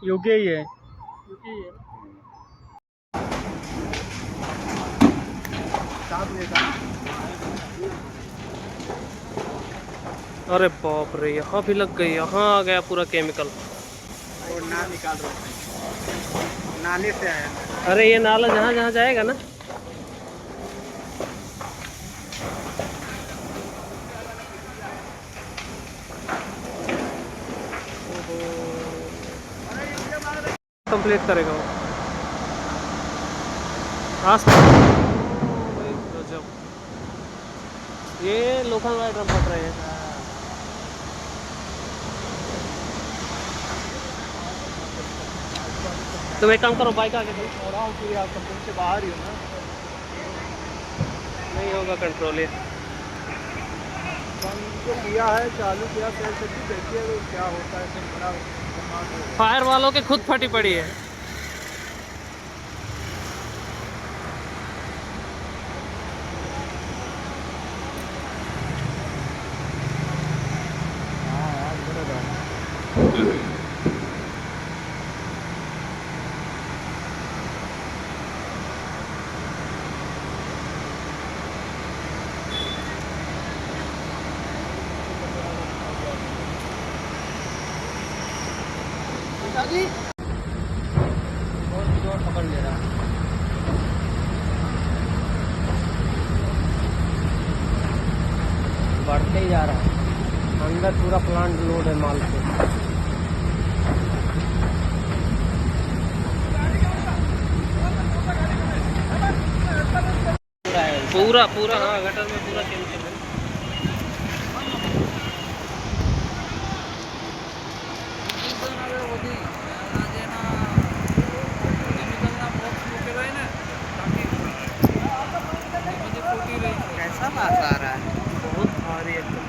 UK ही है। अरे बाप रे, यहाँ भी लग गई, यहाँ आ गया पूरा केमिकल। और ना निकाल रहे हैं, नाले से आया। अरे ये नाला जहाँ जहाँ जाएगा ना, कंप्लीट करेगा वो आस गजब। ये लोखंड वाले ड्रम फट रहे हैं। तुम एक काम करो, बाइक आगे चलो। हो रहा हूँ कि आप कंपनी से बाहर ही हो ना। नहीं होगा कंट्रोल ये। बंद तो किया है, चालू किया, फिर से भी देखिए तो क्या होता है। फिर बड़ा दिमाग हो फायर वालों के खुद फटी पड़ी है। जी बहुत जोर पकड़ ले रहा है। बढ़ते ही जा रहा है, अंदर पूरा प्लांट लोड है माल से। पूरा पूरा हाँ, गटर में पूरा केमिकल है। कैसा बात आ रहा है। बहुत भारी एकदम।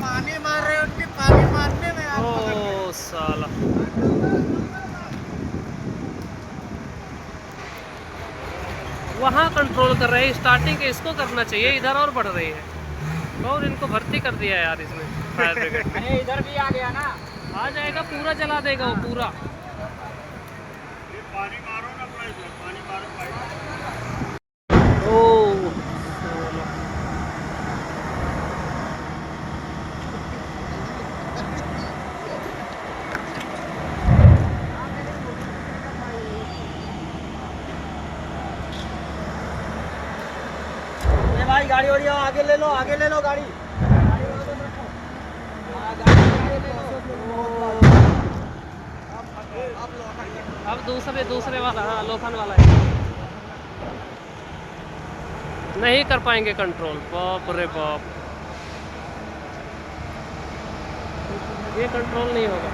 पानी मार रहे हैं, उनके पानी मारने में आप पकड़ रहे हैं। ओ साला, वहाँ कंट्रोल कर रहे हैं, स्टार्टिंग के इसको करना चाहिए, इधर और बढ़ रही है। और इनको भर्ती कर दिया यार इसमें फायर ब्रिगेड में। इधर भी आ गया ना, आ जाएगा, पूरा जला देगा वो पूरा। पानी मारो ना, पानी मारो। ओ भाई गाड़ी वाड़ी आगे ले लो, आगे ले लो गाड़ी। अब दूसरे वाला, हाँ लोखंड वाला है। नहीं कर पाएंगे कंट्रोल, बाप रे बाप, ये कंट्रोल नहीं होगा।